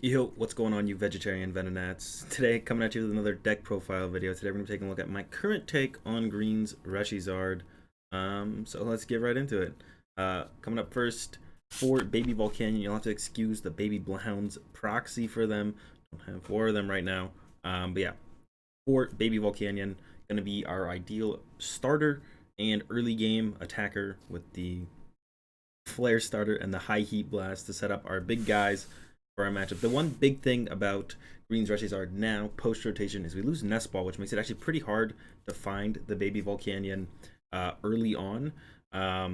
Yo, what's going on, you vegetarian venonats? Today, coming at you with another deck profile video. Today, we're going to be taking a look at my current take on Green's ReshiZard. So let's get right into it. Coming up first, for Baby Volcanion, you'll have to excuse the Baby Blounds proxy for them. Don't have four of them right now. But yeah, for Baby Volcanion, going to be our ideal starter and early game attacker with the Flare starter and the High Heat Blast to set up our big guys for our matchup. The one big thing about Green's ReshiZard now, post-rotation, is we lose Nest Ball, which makes it actually pretty hard to find the Baby Volcanion early on.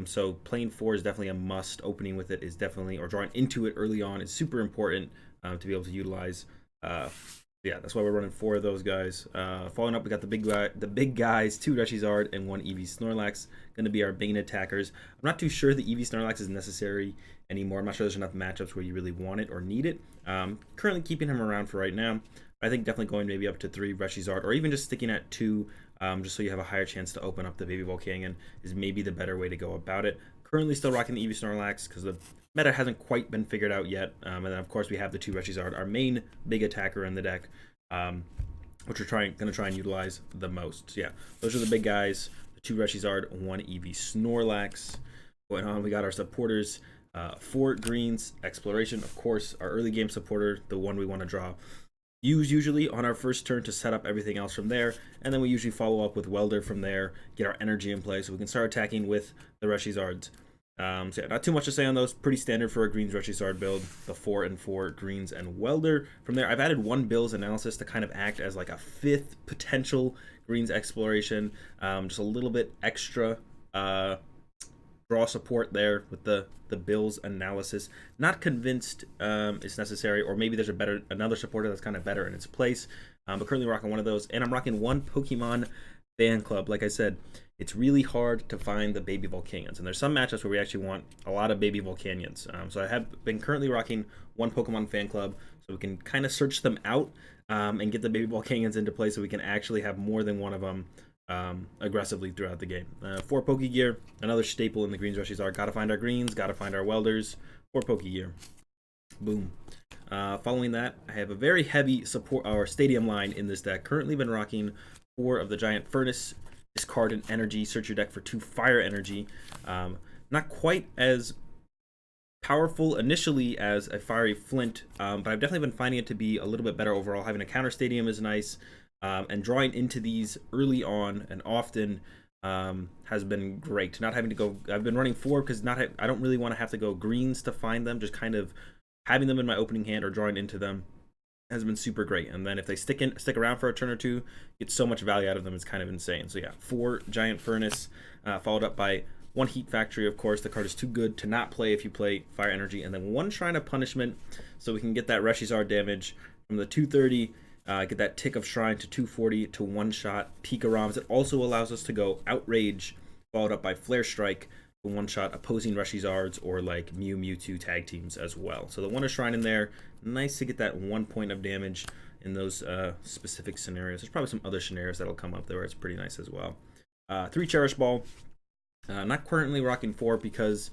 So playing 4 is definitely a must. Opening with it is definitely, or drawing into it early on is super important to be able to utilize. Yeah, that's why we're running 4 of those guys. Following up, we got the big guys, 2 ReshiZard and 1 EV Snorlax, going to be our main attackers. I'm not too sure the EV Snorlax is necessary anymore. I'm not sure there's enough matchups where you really want it or need it. Currently keeping him around for right now. I think definitely going maybe up to 3 ReshiZard, or even just sticking at 2, just so you have a higher chance to open up the Baby Volcanion is maybe the better way to go about it. Currently still rocking the EV Snorlax because the meta hasn't quite been figured out yet. And then of course we have the 2 ReshiZard, our main big attacker in the deck, which we're going to try and utilize the most. So yeah, those are the big guys, the 2 ReshiZard, 1 EV Snorlax. Going on, we got our supporters. 4 Greens Exploration, of course, our early game supporter, the one we want to draw. Use usually on our first turn to set up everything else from there, and then we usually follow up with Welder from there, get our energy in play so we can start attacking with the ReshiZards. So yeah, not too much to say on those. Pretty standard for a Greens ReshiZard build, the 4 and 4 Greens and Welder. From there, I've added 1 Bill's Analysis to kind of act as like a 5th potential Greens Exploration, just a little bit extra draw support there with the Bill's Analysis. Not convinced it's necessary, or maybe there's another supporter that's kind of better in its place. But currently rocking 1 of those, and I'm rocking 1 Pokemon fan club. Like I said, it's really hard to find the Baby Volcanions, and there's some matchups where we actually want a lot of Baby Volcanions. So I have been currently rocking 1 Pokemon fan club, so we can kind of search them out and get the Baby Volcanions into play, so we can actually have more than one of them aggressively throughout the game. 4 Pokegear, another staple in the Greens ReshiZard. Gotta find our Greens, gotta find our Welders. 4 Pokegear. Boom. Following that, I have a very heavy support or stadium line in this deck. Currently been rocking 4 of the Giant Furnace. Discard an energy, search your deck for 2 fire energy. Not quite as powerful initially as a fiery flint, but I've definitely been finding it to be a little bit better overall. Having a counter stadium is nice, and drawing into these early on and often has been great. Not having to go, I've been running 4 because I don't really want to have to go greens to find them. Just kind of having them in my opening hand or drawing into them has been super great. And then if they stick around for a turn or two, get so much value out of them, it's kind of insane. So yeah, 4 Giant Furnace, followed up by 1 Heat Factory. Of course, the card is too good to not play if you play Fire Energy, and then 1 Shrine of Punishment, so we can get that ReshiZard damage from the 230, get that tick of Shrine to 240 to one-shot Pika Roms. It also allows us to go Outrage, followed up by Flare Strike, to one-shot opposing ReshiZards or like Mewtwo tag teams as well. So the 1 Shrine in there, nice to get that 1 point of damage in those specific scenarios. There's probably some other scenarios that'll come up there where it's pretty nice as well. 3 Cherish Ball. Not currently rocking 4 because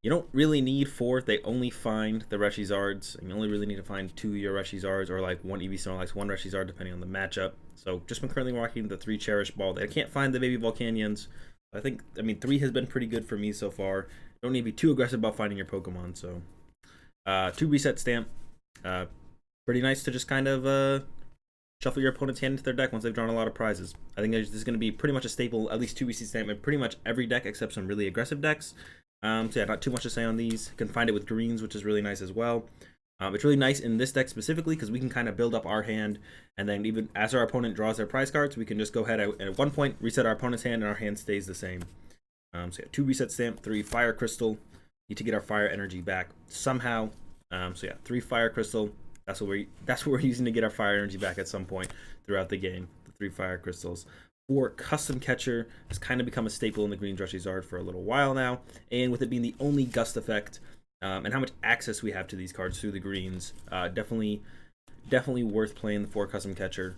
you don't really need 4. They only find the ReshiZards, and you only really need to find 2 of your ReshiZards, or like 1 EV Snorlax, 1 ReshiZard, depending on the matchup. So just been currently rocking the 3 Cherish Ball. I can't find the Baby Volcanions. I mean, 3 has been pretty good for me so far. Don't need to be too aggressive about finding your Pokemon. So 2 Reset Stamp. Pretty nice to just kind of shuffle your opponent's hand into their deck once they've drawn a lot of prizes. I think this is going to be pretty much a staple, at least 2 Reset Stamp in pretty much every deck except some really aggressive decks. So yeah, not too much to say on these. Can find it with greens, which is really nice as well. It's really nice in this deck specifically because we can kind of build up our hand, and then even as our opponent draws their prize cards, we can just go ahead at 1 point, reset our opponent's hand, and our hand stays the same. So yeah, 2 Reset Stamp, 3 Fire Crystal. Need to get our fire energy back somehow. So yeah, 3 Fire Crystal. That's what we're using to get our fire energy back at some point throughout the game. The 3 Fire Crystals. 4 Custom Catcher has kind of become a staple in the Green ReshiZard for a little while now, and with it being the only Gust effect, and how much access we have to these cards through the greens, definitely worth playing the 4 Custom Catcher.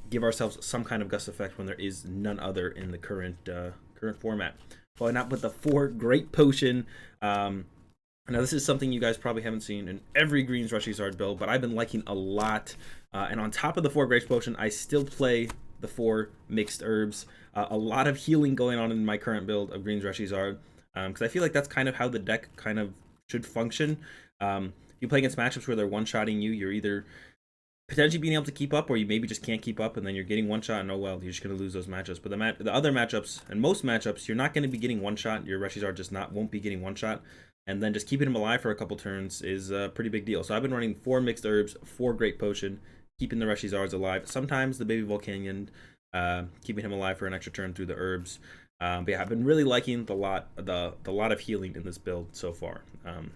Give ourselves some kind of Gust effect when there is none other in the current format. Probably not with the 4 Great Potion. Now, this is something you guys probably haven't seen in every Greens ReshiZard build, but I've been liking a lot. And on top of the 4 Grace Potion, I still play the 4 Mixed Herbs. A lot of healing going on in my current build of Greens ReshiZard, because I feel like that's kind of how the deck kind of should function. If you play against matchups where they're one-shotting you, you're either potentially being able to keep up, or you maybe just can't keep up, and then you're getting one shot, and oh well, you're just going to lose those matchups. But the other matchups, and most matchups, you're not going to be getting one shot. Your ReshiZard just won't be getting one shot, and then just keeping him alive for a couple turns is a pretty big deal. So I've been running 4 Mixed Herbs, 4 Great Potion, keeping the ReshiZards alive. Sometimes the Baby Volcanion, keeping him alive for an extra turn through the herbs. But yeah, I've been really liking the lot of healing in this build so far.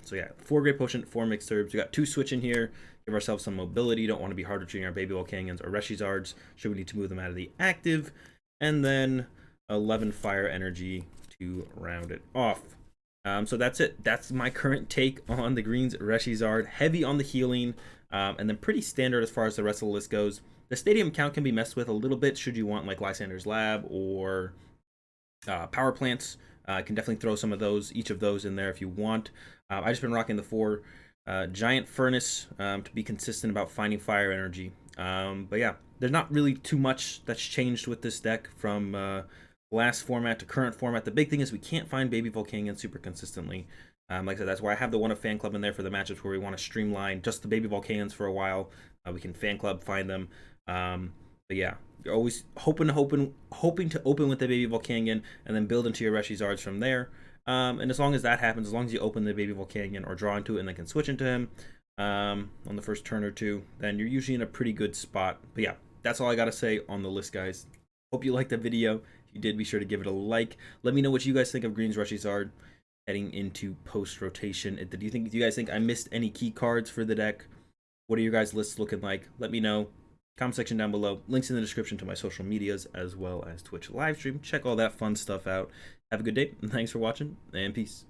So yeah, 4 Great Potion, 4 Mixed Herbs. We got 2 switch in here. Give ourselves some mobility. Don't want to be harder treating our Baby Volcanions or ReshiZards. Should we need to move them out of the active. And then 11 fire energy to round it off. So that's it. That's my current take on the Greens ReshiZard. Heavy on the healing, and then pretty standard as far as the rest of the list goes. The stadium count can be messed with a little bit should you want like Lysander's Lab or power plants. Can definitely throw some of those, each of those in there if you want. I just been rocking the 4 Giant Furnace to be consistent about finding fire energy. But yeah, there's not really too much that's changed with this deck from last format to current format. The big thing is we can't find Baby Volcanion super consistently. Like I said, that's why I have the One of Fan Club in there for the matchups where we want to streamline just the Baby Volcanions for a while. We can Fan Club find them. But yeah, you're always hoping to open with the Baby Volcanion and then build into your ReshiZards from there. And as long as that happens, as long as you open the Baby Volcanion or draw into it and then can switch into him on the first turn or two, then you're usually in a pretty good spot. But yeah, that's all I got to say on the list, guys. Hope you liked the video. If you did, be sure to give it a like. Let me know what you guys think of Greens ReshiZard heading into post-rotation. Do you guys think I missed any key cards for the deck? What are your guys' lists looking like? Let me know. Comment section down below. Links in the description to my social medias as well as Twitch live stream. Check all that fun stuff out. Have a good day, and thanks for watching, and peace.